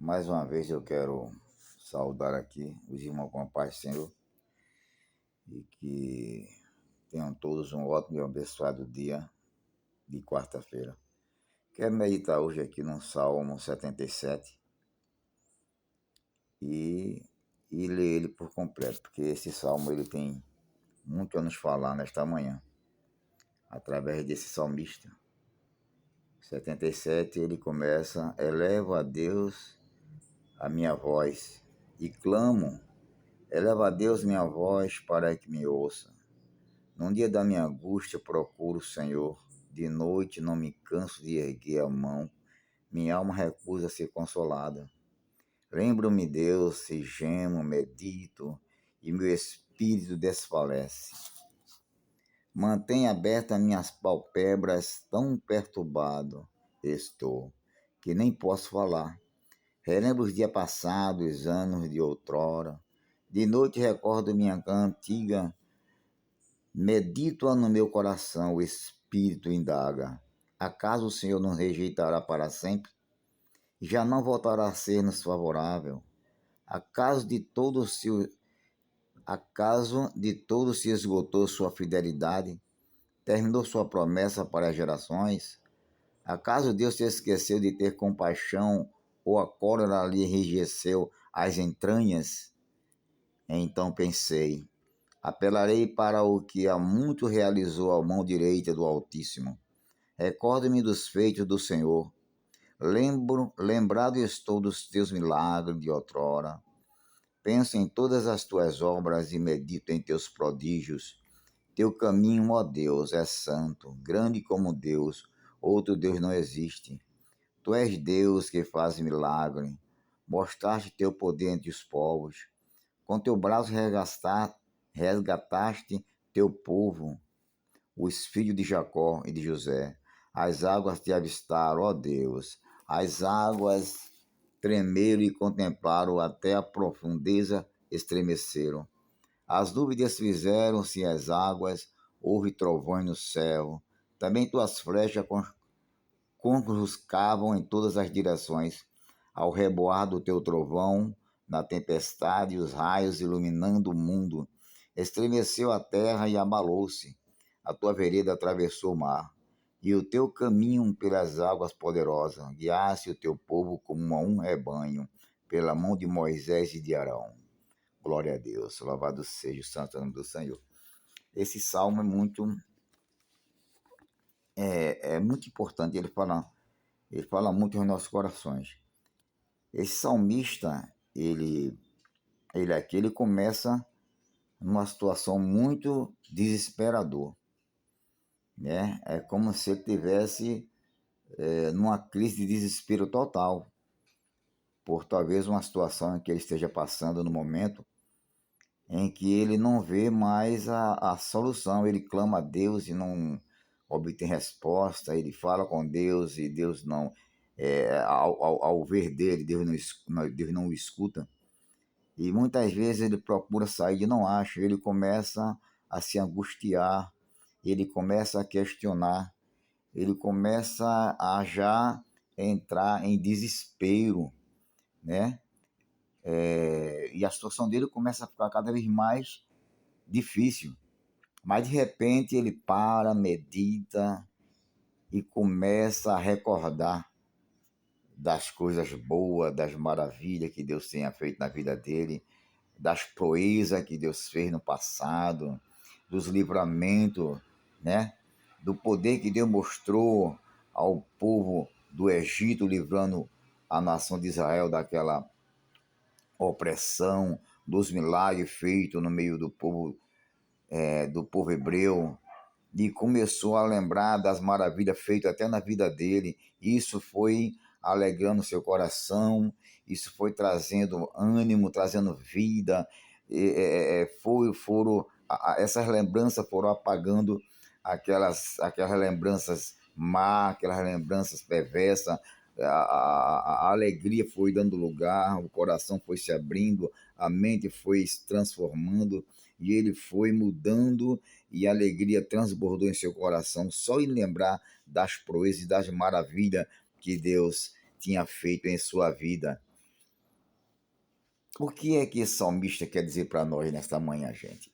Mais uma vez eu quero saudar aqui os irmãos com a paz do Senhor e que tenham todos um ótimo e abençoado dia de quarta-feira. Quero meditar hoje aqui no Salmo 77 e, e ler ele por completo, porque esse salmo ele tem muito a nos falar nesta manhã, através desse salmista. 77 ele começa: elevo a Deus a minha voz e clamo. Eleva a Deus minha voz para que me ouça. Num dia da minha angústia procuro o Senhor. De noite não me canso de erguer a mão. Minha alma recusa ser consolada. Lembro-me, Deus, se gemo, medito, e meu espírito desfalece. Mantém abertas minhas palpebras, tão perturbado estou, que nem posso falar. Relembro os dias passados, os anos de outrora. De noite recordo minha antiga, medito-a no meu coração, o espírito indaga. Acaso o Senhor nos rejeitará para sempre? Já não voltará a ser-nos favorável? Acaso de todos se esgotou sua fidelidade? Terminou sua promessa para as gerações? Acaso Deus se esqueceu de ter compaixão ou a cólera lhe enrijeceu as entranhas? Então pensei, apelarei para o que há muito realizou a mão direita do Altíssimo. Recordo-me dos feitos do Senhor. Lembrado estou dos teus milagres de outrora. Penso em todas as tuas obras e medito em teus prodígios. Teu caminho, ó Deus, é santo, grande como Deus. Outro Deus não existe. Tu és Deus que faz milagre. Mostraste teu poder entre os povos. Com teu braço resgataste teu povo, os filhos de Jacó e de José. As águas te avistaram, ó Deus. As águas tremeram e contemplaram, até a profundeza estremeceram. As nuvens fizeram-se as águas, houve trovões no céu. Também tuas flechas conruscavam em todas as direções. Ao reboar do teu trovão, na tempestade, os raios iluminando o mundo, estremeceu a terra e abalou-se. A tua vereda atravessou o mar, e o teu caminho pelas águas poderosas. Guiaste o teu povo como a um rebanho, pela mão de Moisés e de Arão. Glória a Deus, louvado seja o santo nome do Senhor. Esse salmo é muito importante, ele fala muito aos nossos corações. Esse salmista, ele começa numa situação muito desesperadora, né? É como se ele tivesse numa crise de desespero total, por talvez uma situação em que ele esteja passando no momento em que ele não vê mais a solução. Ele clama a Deus e não obtém resposta, ele fala com Deus e Deus não, ao ver dele, Deus não o escuta. E muitas vezes ele procura sair e não acha, ele começa a se angustiar, ele começa a questionar, ele começa a já entrar em desespero, né? E a situação dele começa a ficar cada vez mais difícil. Mas de repente ele para, medita e começa a recordar das coisas boas, das maravilhas que Deus tenha feito na vida dele, das proezas que Deus fez no passado, dos livramentos, né? Do poder que Deus mostrou ao povo do Egito, livrando a nação de Israel daquela opressão, dos milagres feitos no meio do povo hebreu, e começou a lembrar das maravilhas feitas até na vida dele. Isso foi alegrando seu coração, isso foi trazendo ânimo, trazendo vida. Essas lembranças foram apagando aquelas lembranças má, aquelas lembranças perversas. A alegria foi dando lugar, o coração foi se abrindo, a mente foi se transformando e ele foi mudando, e a alegria transbordou em seu coração só em lembrar das proezas e das maravilhas que Deus tinha feito em sua vida. O que é que esse salmista quer dizer para nós nesta manhã, gente?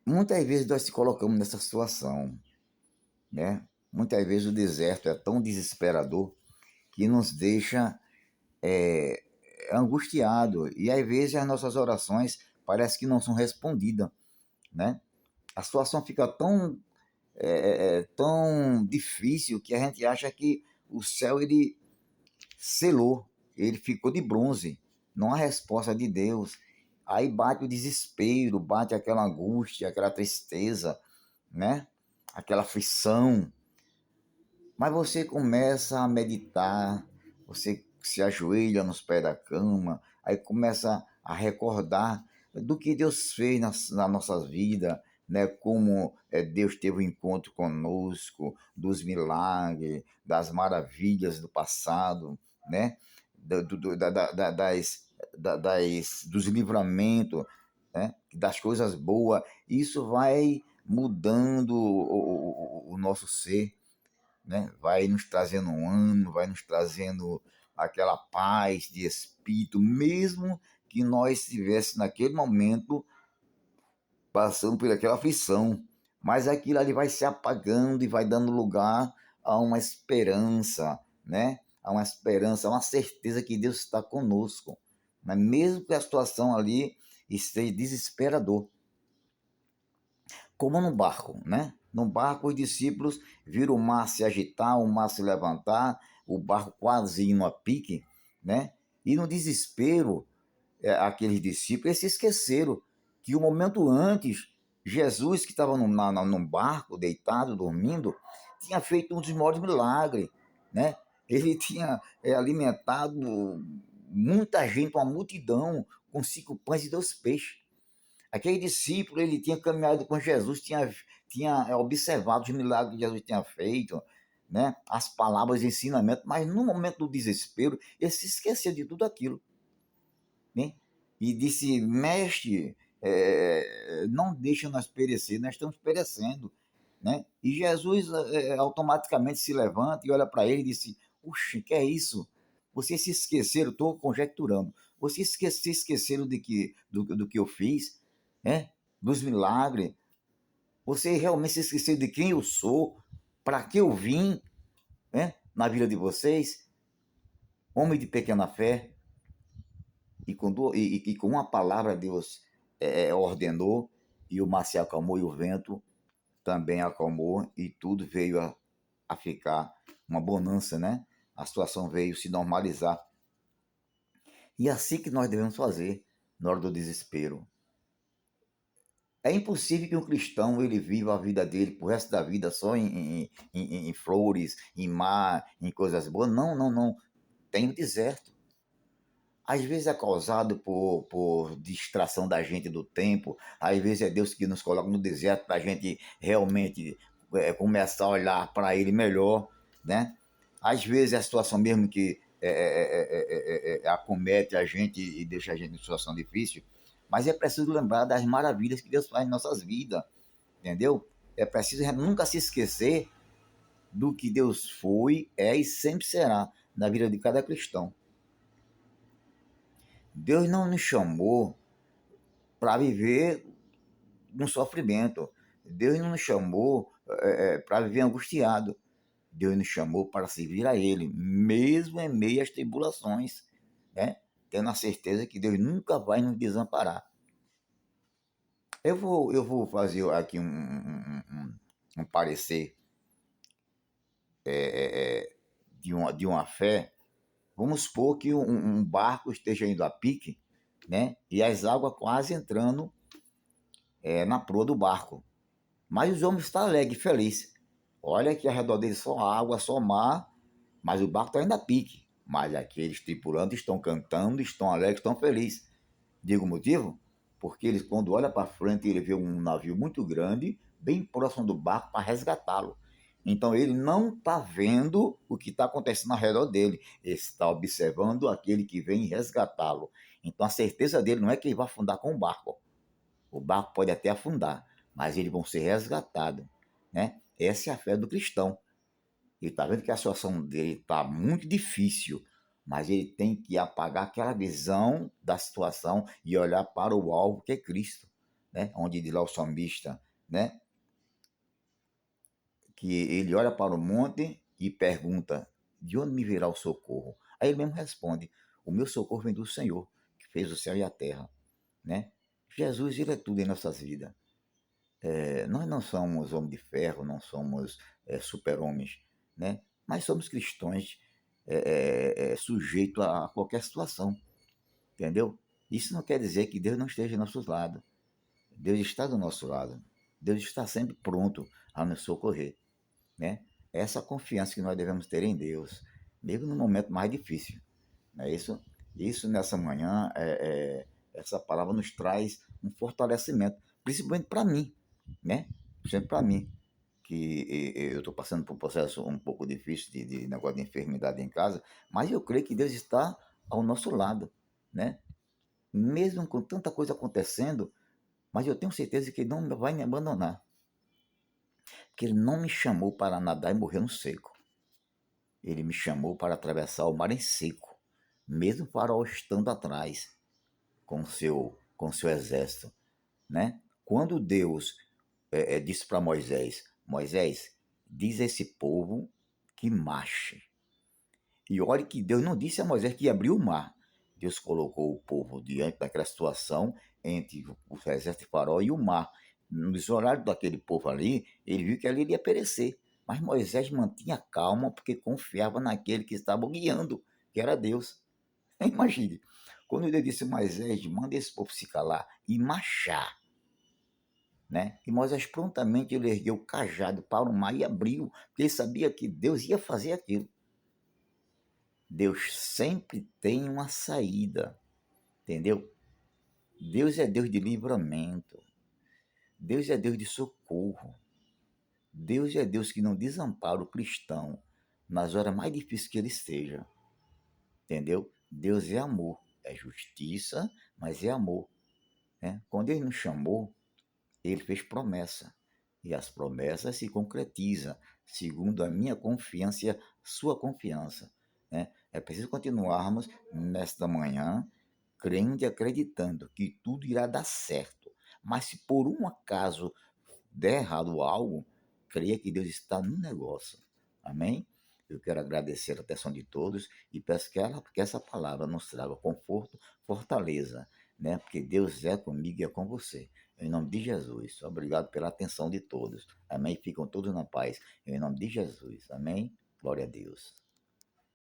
Muitas vezes nós se colocamos nessa situação, né? Muitas vezes o deserto é tão desesperador que nos deixa é, angustiado e às vezes as nossas orações parece que não são respondidas, né? A situação fica tão difícil que a gente acha que o céu ele selou, ele ficou de bronze, não há resposta de Deus. Aí bate o desespero, bate aquela angústia, aquela tristeza, né? Aquela aflição. Mas você começa a meditar, você se ajoelha nos pés da cama, aí começa a recordar do que Deus fez na nossa vida, né? Como Deus teve um encontro conosco, dos milagres, das maravilhas do passado, né? Dos livramentos, né? Das coisas boas. Isso vai mudando o nosso ser, né? Vai nos trazendo um ânimo, vai nos trazendo aquela paz de espírito, mesmo que nós estivéssemos naquele momento passando por aquela aflição, mas aquilo ali vai se apagando e vai dando lugar a uma esperança, né? A uma esperança, a uma certeza que Deus está conosco, né? Mesmo que a situação ali esteja desesperador, como no barco, né? No barco, os discípulos viram o mar se agitar, o mar se levantar, o barco quase indo a pique, né? E no desespero, aqueles discípulos eles se esqueceram que o momento antes, Jesus, que estava num barco, deitado, dormindo, tinha feito um dos maiores milagres, né? Ele tinha alimentado muita gente, uma multidão, com 5 pães e 2 peixes. Aquele discípulo, ele tinha caminhado com Jesus, tinha observado os milagres que Jesus tinha feito, né? As palavras de ensinamento, mas no momento do desespero, ele se esqueceu de tudo aquilo, né? E disse, mestre, não deixa nós perecer, nós estamos perecendo, né? E Jesus automaticamente se levanta e olha para ele e disse, puxa, que é isso? Vocês se esqueceram, estou conjecturando, vocês se esqueceram do que eu fiz, né? Dos milagres, você realmente se esqueceu de quem eu sou, para que eu vim, né? Na vida de vocês, homem de pequena fé, e com uma palavra Deus ordenou, e o mar se acalmou e o vento também acalmou e tudo veio a ficar uma bonança, né? A situação veio se normalizar. E é assim que nós devemos fazer na hora do desespero. É impossível que um cristão ele viva a vida dele pro resto da vida só em flores, em mar, em coisas boas. Não, não, não. Tem o deserto. Às vezes é causado por distração da gente do tempo, às vezes é Deus que nos coloca no deserto para a gente realmente começar a olhar para Ele melhor, né? Às vezes é a situação mesmo que acomete a gente e deixa a gente em situação difícil, mas é preciso lembrar das maravilhas que Deus faz em nossas vidas, entendeu? É preciso nunca se esquecer do que Deus foi, é e sempre será na vida de cada cristão. Deus não nos chamou para viver no sofrimento. Deus não nos chamou para viver angustiado. Deus nos chamou para servir a Ele, mesmo em meio às tribulações, né? Tendo a certeza que Deus nunca vai nos desamparar. Eu vou fazer aqui um parecer de uma fé. Vamos supor que um barco esteja indo a pique, né? E as águas quase entrando na proa do barco. Mas os homens estão alegres, felizes. Olha que ao redor deles só água, só mar, mas o barco está ainda a pique. Mas aqueles tripulantes estão cantando, estão alegres, estão felizes. Digo o motivo? Porque eles, quando olham para frente, ele vê um navio muito grande, bem próximo do barco, para resgatá-lo. Então ele não está vendo o que está acontecendo ao redor dele. Ele está observando aquele que vem resgatá-lo. Então a certeza dele não é que ele vai afundar com o barco. O barco pode até afundar, mas eles vão ser resgatados, né? Essa é a fé do cristão. Ele está vendo que a situação dele está muito difícil, mas ele tem que apagar aquela visão da situação e olhar para o alvo que é Cristo, né? Onde diz lá o salmista, né? Que ele olha para o monte e pergunta: de onde me virá o socorro? Aí ele mesmo responde: o meu socorro vem do Senhor, que fez o céu e a terra, né? Jesus, ele é tudo em nossas vidas. Nós não somos homem de ferro, não somos super-homens, né? Mas somos cristãos sujeitos a qualquer situação, entendeu? Isso não quer dizer que Deus não esteja ao nosso lado. Deus está do nosso lado. Deus está sempre pronto a nos socorrer, né? Essa confiança que nós devemos ter em Deus, mesmo no momento mais difícil. Não é isso? Isso nessa manhã, essa palavra nos traz um fortalecimento, principalmente para mim, né? Sempre para mim, que eu estou passando por um processo um pouco difícil de negócio de enfermidade em casa, mas eu creio que Deus está ao nosso lado, né? Mesmo com tanta coisa acontecendo, mas eu tenho certeza que Ele não vai me abandonar, que Ele não me chamou para nadar e morrer no seco. Ele me chamou para atravessar o mar em seco, mesmo Faraó estando atrás com seu exército, né? Quando Deus disse para Moisés: Moisés, diz a esse povo que marche. E olhe que Deus não disse a Moisés que ia abrir o mar. Deus colocou o povo diante daquela situação entre o exército de Faraó e o mar. Nos horários daquele povo ali, ele viu que ali ele ia perecer. Mas Moisés mantinha calma porque confiava naquele que estava guiando, que era Deus. Imagine, quando Deus disse a Moisés, manda esse povo se calar e marchar, né? E Moisés prontamente ele ergueu o cajado para o mar e abriu, porque ele sabia que Deus ia fazer aquilo. Deus sempre tem uma saída, entendeu? Deus é Deus de livramento. Deus é Deus de socorro. Deus é Deus que não desampara o cristão nas horas mais difíceis que ele esteja, entendeu? Deus é amor, é justiça, mas é amor, né? Quando ele nos chamou, ele fez promessa. E as promessas se concretizam, segundo a minha confiança e a sua confiança, né? É preciso continuarmos nesta manhã, crendo e acreditando que tudo irá dar certo. Mas se por um acaso der errado algo, creia que Deus está no negócio. Amém? Eu quero agradecer a atenção de todos e peço que essa palavra nos traga conforto, fortaleza, né? Porque Deus é comigo e é com você. Em nome de Jesus. Obrigado pela atenção de todos. Amém? Ficam todos na paz. Em nome de Jesus. Amém? Glória a Deus.